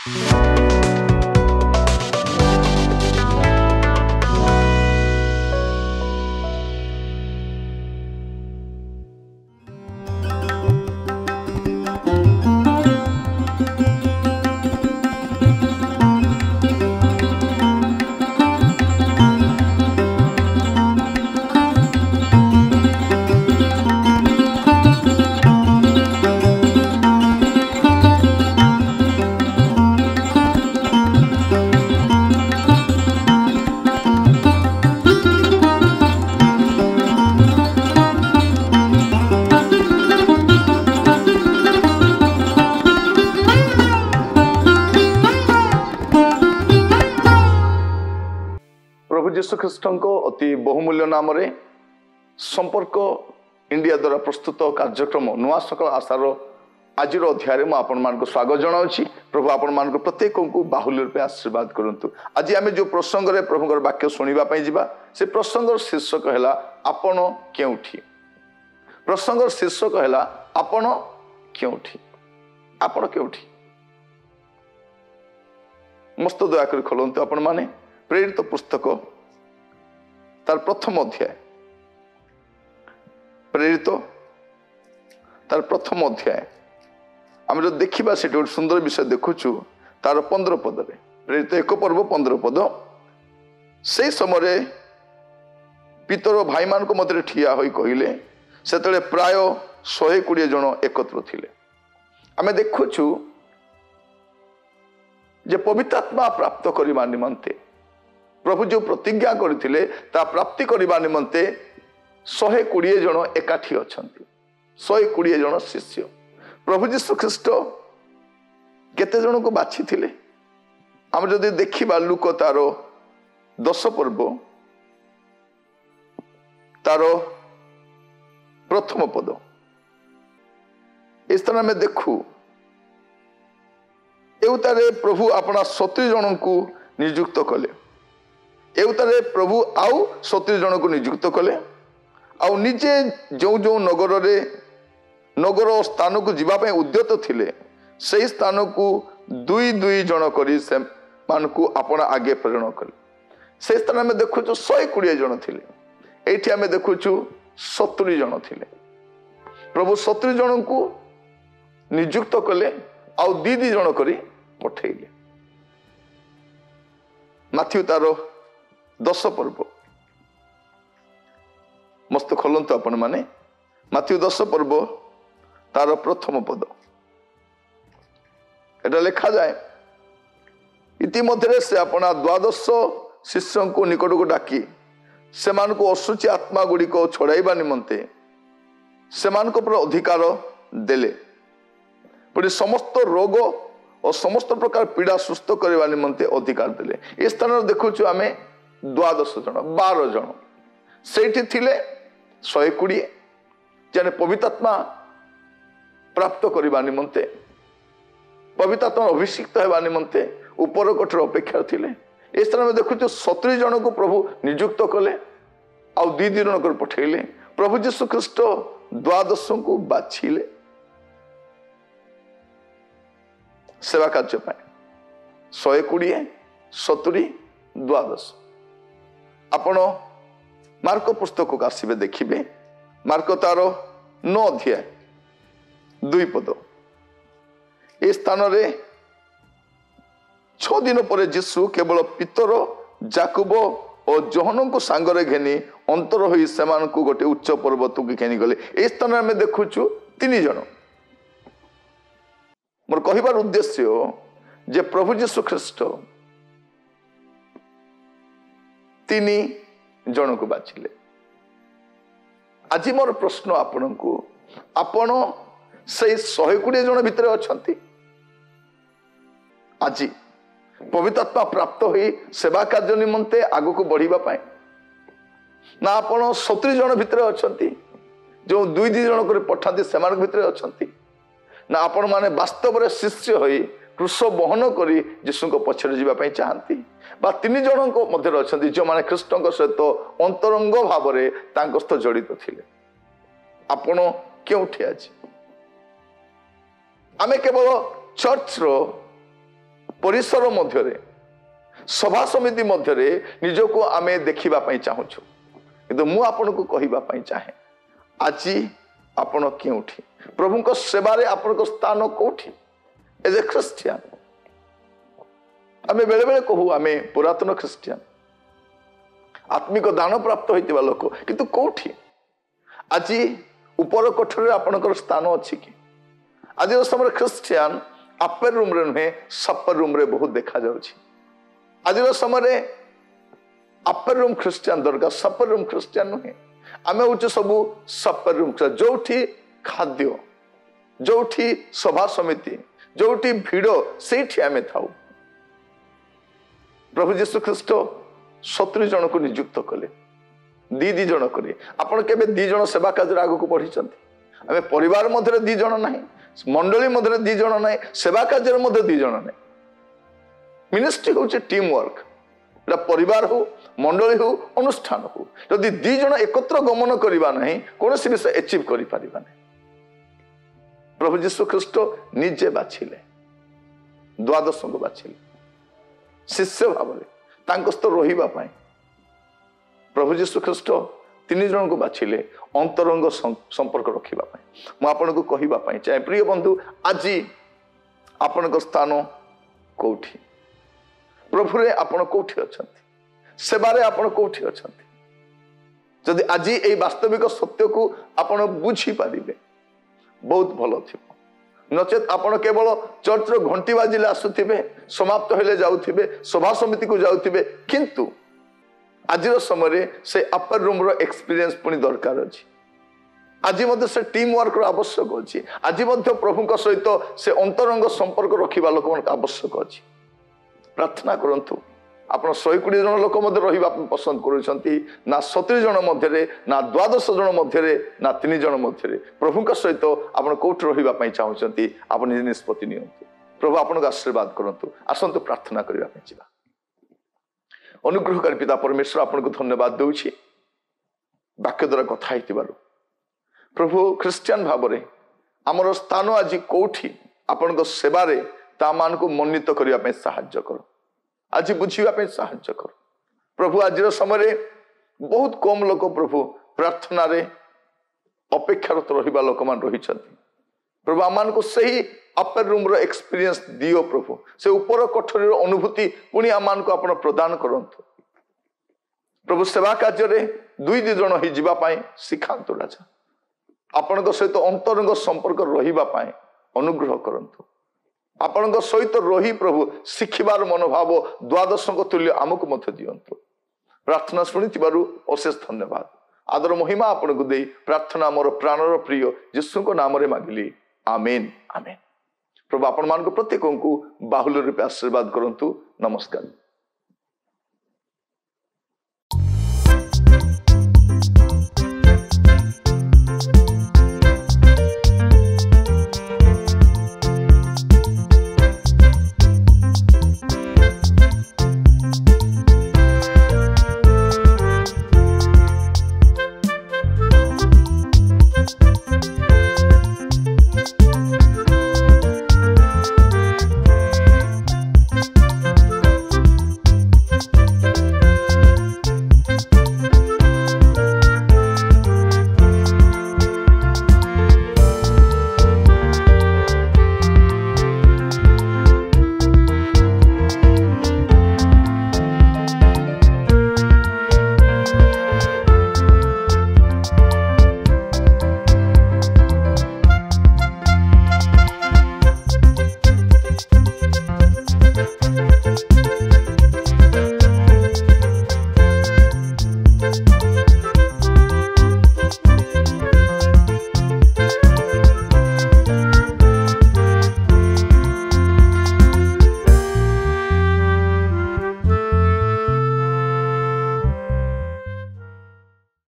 प्रभु जीशु ख्रीष्ट अति बहुमूल्य नाम संपर्क इंडिया द्वारा प्रस्तुत कार्यक्रम नुआ सकाल आशार आज अध्याय में आपण मान स्वागत जनावि। प्रभु आपण मान प्रत्येक को बाहुल्य रूपे आशीर्वाद करंतु। आज आम जो प्रसंग रे प्रभुଙ୍କର वाक्य शुणा जा से प्रसंग शीर्षक है आपण केउठी। प्रसंग शीर्षक है आपण केउठी। आपण केउठी मस्त दयाकर खोलंतु आपण माने प्रेरित पुस्तक तार प्रथम अध्याय प्रेरित तार प्रथम अध्याय आम जो देखा से गोटे सुंदर विषय देखुचु तार 15 पद रे प्रेरित 1 पर्व 15 पद से समय पितर भाई मान मध्य ठिया होई कहिले से प्राय 120 जन एकत्र थिले। आमे देखुचु जे पवित्र आत्मा प्राप्त करने निमंते प्रभु जो प्रतिज्ञा करथिले ता प्राप्ति करने निमंते 120 जन एकाठी अछंती। 120 जन शिष्य प्रभु जीशु ख्रीष्ट केते जन को बाछि थिले। हम जदि देखिबा लूक तार 10 पर्व तार प्रथम पद इस तरह में देखू एवतारे प्रभु अपना 70 जन को नियुक्त कले। एवतारे प्रभु आउ 70 जन को नियुक्त कले आउ निजे जो जो नगर स्थान को जीवाई उद्यत थिले से स्थान को 2 जन करी से मान को आपण आगे प्रेरण कले। से स्थान में देखु 120 जन थिले। एठी आमे देखु 70 जन थिले। प्रभु 70 जन को नियुक्त कले आउ 2 जन करी पठेइले। माथ्यू तार 10 पर्व मस्त खोलंतु आपण माने माथ्यू 10 पर्व तार प्रथम पद एटा लिखा जाए इतिमध्य से अपना 12 शिष्यों को निकट को डाकी से अशुचि आत्मा गुड़ी को छड़ाइबा निमंते से अधिकार देले। पुणी समस्त रोग और समस्त प्रकार पीड़ा सुस्थ करने निमंते अधिकार देले। इस स्थान देखुचु आमे 12 जन 12 जन से थिले 120 जने पवित्र आत्मा प्राप्त करने निमंते पवित्र आत्मा अभिषिक्त होगा निमंते ऊपर कोठर अपेक्षा थिले। इस तरह में देखुचु 70 जन को प्रभु नियुक्त कले आउ 2 जन को पठेले। प्रभु जीशु ख्रीष्ट 12 को बाछिले सेवा कार्य 120 70 12 आपण मार्क पुस्तक को आसबे देखिए मार्क तार 9 अध्याय 2 पद ए स्थान रे 6 दिन पर यीशु केवल पितर जाकुब और जोहन को सांगरे घेनी अंतर होई सेमान को गोटे उच्च पर्वत को घेनी गले। ए स्थान में आमे देखुचु 3 जन। मोर कहिबार उद्देश्य जे प्रभु जीशु ख्रीष्ट 3 जन को बाछिले। आज मोर प्रश्न आपण को आपण से 120 जन भितर अछंती। आज पवित्र आत्मा प्राप्त होई सेवा कार्य निमंते आगु को बढ़िबा पाए ना आपण 70 जन भितर अछंती जो 2 जन को पठाती सेमान भितर अछंती ना आपण माने वास्तव रे शिष्य होई क्रूस बहन करी यीशु को पछरे जीवा पई चाहंती बा 3 जन को मध्य अछंती जो माने ख्रीष्टଙ୍କ सहित अंतरंग भाव रे तांको सहित जड़ित थिले। आपण केउठी आज आमे केवल चर्च रो परिसर मध्य सभा समिति मध्य निजको आम देखा चाहूँ किंतु मु आपन को कहवाई चाहे आज आपण क्योंठी प्रभु सेवारे आपण स्थान कौटी एज ए ख्रिस्टियन आम बेले बेले कहू आम पुरातन ख्रिस्टियन आत्मिक दान प्राप्त होता लोक किंतु कौटी आज ऊपर कोठरी आपणकर स्थान अच्छी कि आज समय ख्रिस्टियन अपर रूम रे नुहे सपर रूम रे बहुत देखा जाउछि आज समय अपर रूम ख्रिस्टियन दरकार सपर रूम ख्रिस्टियन नुहे आम हूँ सब सपर रूम जो खाद्य जो सभा समिति जो भिड़ से आम थाऊ प्रभु जीशु ख्रिस्ट 70 जन को नियुक्त कले दी जन करे आपण केबे 2 जन सेवा कार्य आग को बढ़ी आम परिवार मध्य 2 जन ना मंडली मध्य 2 जन ना सेवा कार्य मध्य 2 जन ना मिनिस्ट्री हूँ टीम वर्क परिवार हो मंडली हो अनुष्ठान हो जदि 2 जन एकत्र गमन करवा ना कौन सी विषय एचिव कर प्रभु जीशु ख्रिस्ट निजे बाछिले 12 को बाछिले शिष्य भाव रहा प्रभु जीशु ख्रिस्ट 3 जन को बाछिले अंतरंग संपर्क रखा मुझे कहवाई चाहे प्रिय बंधु आज आपण स्थान कौटी प्रभु रे आपण कौटी अच्छा सेवारे आपण कौटी अच्छा जदि आज ये वास्तविक सत्य को आपण बुझी पारे बहुत भल थी नचेत आपण केवल चर्च घंटी बाजिले आसुथिबे समाप्त होले जाउथिबे सभा समिति को जाउथिबे किंतु आज समय से अपर रूम रो एक्सपीरियंस पुनी दरकार अछि आज मध्य से टीम वर्क रो आवश्यक अछि आज मध्य प्रभु सहित से अंतरंग संपर्क रखिबा लोक आवश्यक अछि प्रार्थना करंतु आपण 120 जन लोक मध्य रहिबा पसंद करूछंती ना 70 जन मध्य ना 12 जन मध्य ना 3 जन मध्य प्रभु सहित आपण कोठ रहिबा पई चाहउछंती आपण निष्पत्ति नियंतु प्रभु आपण आशीर्वाद करंतु आसंतु प्रार्थना करिबा पई जिबा अनुग्रहकारी पिता परमेश्वर आपण को धन्यवाद देउछि वाक्य द्वारा कथा हेतिबारु प्रभु क्रिश्चियन भाव रे हमर स्थान आज कोठी आपण सेवा रे ता मान को मन्नित करिबा पई सहायता करो आज बुझीबा साहाय्य कर प्रभु आज समय बहुत कम लोक प्रभु प्रार्थना रे अपेक्षारत रहिबा लोक मान रही प्रभु आमान को सही अपर रूम रो एक्सपीरियंस दियो प्रभु से ऊपर कोठरी रो अनुभूति पुणी आमान को आपण प्रदान करंतु प्रभु सेवा कार्य रे 2 जन ही जीवा पाए सिखांतु राजा आपण सहित अंतरंग संपर्क रहिबा पाए अनुग्रह करंतु आपण सहित रही प्रभु शिखिबार मनोभाव 12 तुल्य आमको मत दियंतु प्रार्थना शुणी अशेष धन्यवाद आदर महिमा आपण को दे प्रार्थना मोर प्राणर प्रिय यीशु को नाम रे मागिली आमेन आमेन प्रभु आपण मान को प्रत्येक को बाहुल्य रूपे आशीर्वाद करंतु नमस्कार।